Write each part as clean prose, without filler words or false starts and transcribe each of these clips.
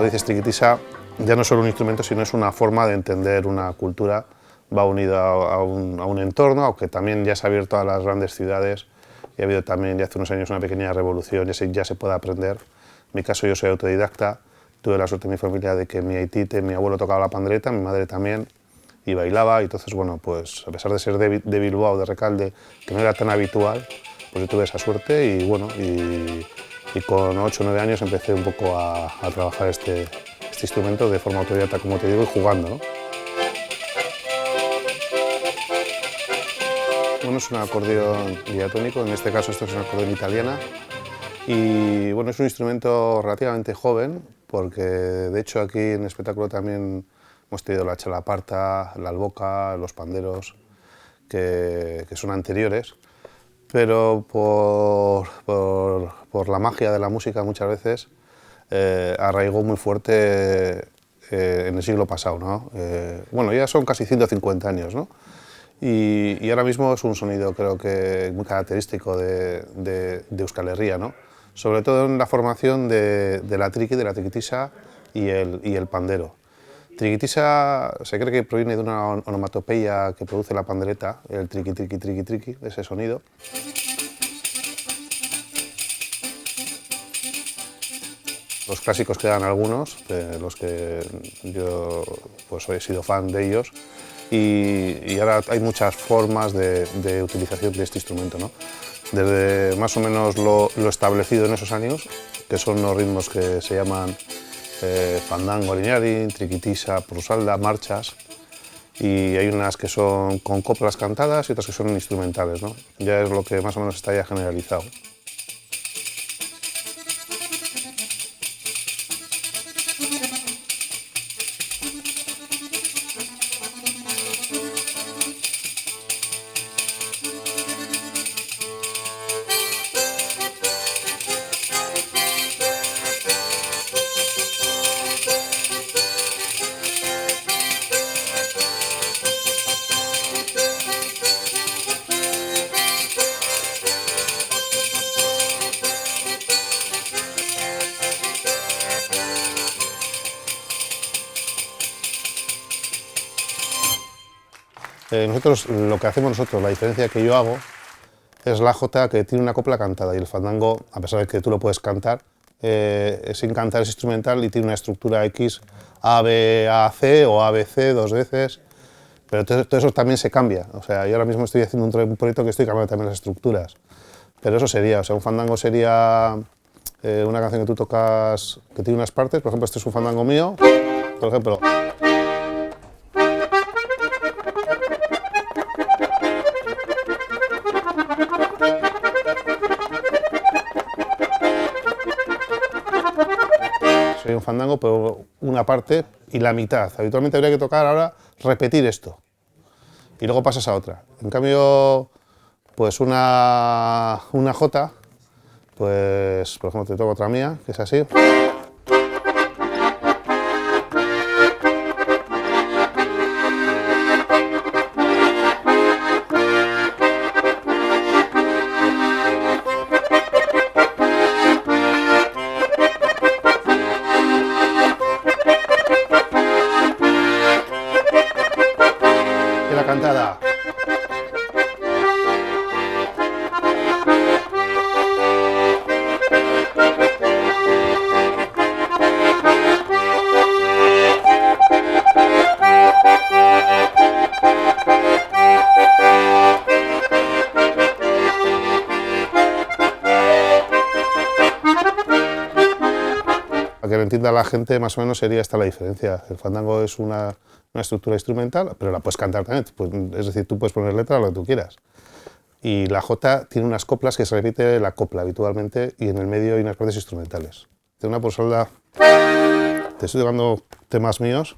dices, triquitisa ya no es solo un instrumento, sino es una forma de entender una cultura, va unida a un entorno, aunque también ya se ha abierto a las grandes ciudades y ha habido también ya hace unos años una pequeña revolución, ya se puede aprender. En mi caso yo soy autodidacta, tuve la suerte en mi familia de que mi abuelo tocaba la pandereta, mi madre también, y bailaba, y entonces, bueno, pues a pesar de ser de Bilbao, de Recalde, que no era tan habitual, pues yo tuve esa suerte y bueno, y con 8 o 9 años empecé un poco a trabajar este instrumento de forma autodidacta, como te digo, y jugando, ¿no? Bueno, es un acordeón diatónico, en este caso esto es un acordeón italiana, y bueno, es un instrumento relativamente joven, porque de hecho aquí en el espectáculo también hemos tenido la chalaparta, la alboca, los panderos, que son anteriores, pero por la magia de la música muchas veces arraigó muy fuerte en el siglo pasado, ¿no? Bueno, ya son casi 150 años, ¿no? Y ahora mismo es un sonido, creo que muy característico de Euskal Herria, ¿no? Sobre todo en la formación de la triqui, de la triquitisa y el pandero. Triquitisa se cree que proviene de una onomatopeya que produce la pandereta, el triqui, triqui, triqui, triqui, ese sonido. Los clásicos quedan algunos, de los que yo pues, he sido fan de ellos, y ahora hay muchas formas de utilización de este instrumento, ¿no? Desde más o menos lo establecido en esos años, que son los ritmos que se llaman fandango, liñarín, triquitisa, prusalda, marchas, y hay unas que son con coplas cantadas y otras que son instrumentales, ¿no? Ya es lo que más o menos está ya generalizado. Nosotros, lo que hacemos nosotros, la diferencia que yo hago, es la jota que tiene una copla cantada, y el fandango, a pesar de que tú lo puedes cantar, sin cantar es instrumental y tiene una estructura X, A, B, A, C o A, B, C dos veces, pero todo eso también se cambia. O sea, yo ahora mismo estoy haciendo un proyecto que estoy cambiando también las estructuras, pero eso sería, o sea, un fandango sería una canción que tú tocas que tiene unas partes, por ejemplo, este es un fandango mío, por ejemplo. Soy un fandango, pero una parte y la mitad. Habitualmente habría que tocar ahora, repetir esto. Y luego pasas a otra. En cambio, pues una jota, pues por ejemplo te toco otra mía, que es así. Y la cantada. Para que lo entienda la gente, más o menos sería esta la diferencia. El fandango es una estructura instrumental, pero la puedes cantar también. Pues, es decir, tú puedes poner letra lo que tú quieras. Y la jota tiene unas coplas que se repite la copla habitualmente y en el medio hay unas partes instrumentales. Tiene una prusalda. Te estoy tocando temas míos.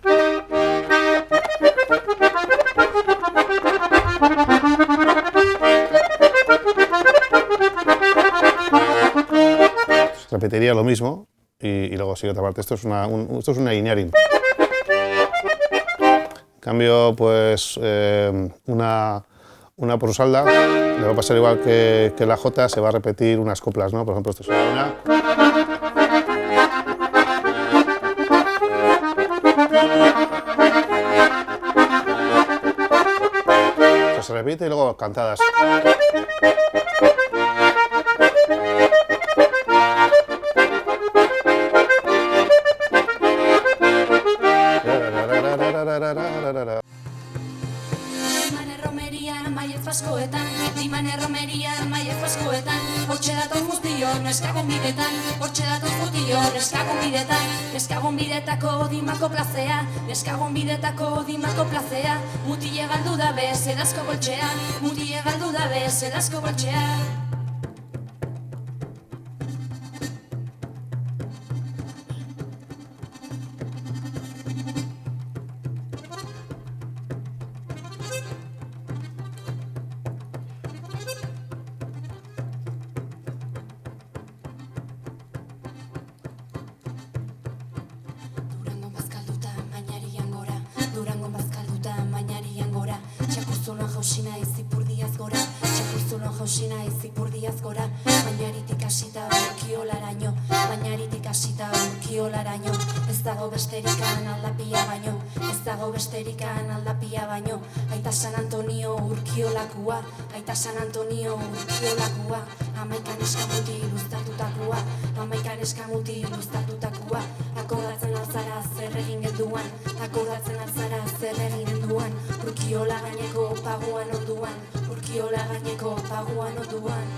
Repetiría lo mismo. Y luego sigue otra parte. Esto es una liñarín. En cambio, pues una prusalda le va a pasar igual que la jota, se va a repetir unas coplas, ¿no? Por ejemplo, esto es una. Se repite y luego cantadas. Dimane romerian, maiez paskoetan, hortxe datoz guztior, neskagon bidetan, hortxe datoz guztior, neskagon bidetan, neskagon bidetako dimako plazea, neskagon bidetako dimako plazea, mutile galdu dabe, zedazko boltxea, mutile galdu dabe, zedazko boltxea. Durangon bazkalduta mainarian gora, txakurzuloan jausina izipurdiaz gora, txakurzuloan jausina izipurdiaz gora, mainaritik hasita urkiolaraino, mainaritik hasita urkiolaraino, ez dago besterikan aldapia baino, ez dago besterikan aldapia baino, aita San Antonio urkiolakua, aita San Antonio urkiolakua, amaikan eskamuti iluztatutakoa, amaikan eskamuti iluztatutakoa, akordatzen alzara zer egin genduan, akordatzen alzara zer egin duan, urkiola gaineko paguan onduan, urkiola gaineko paguan onduan.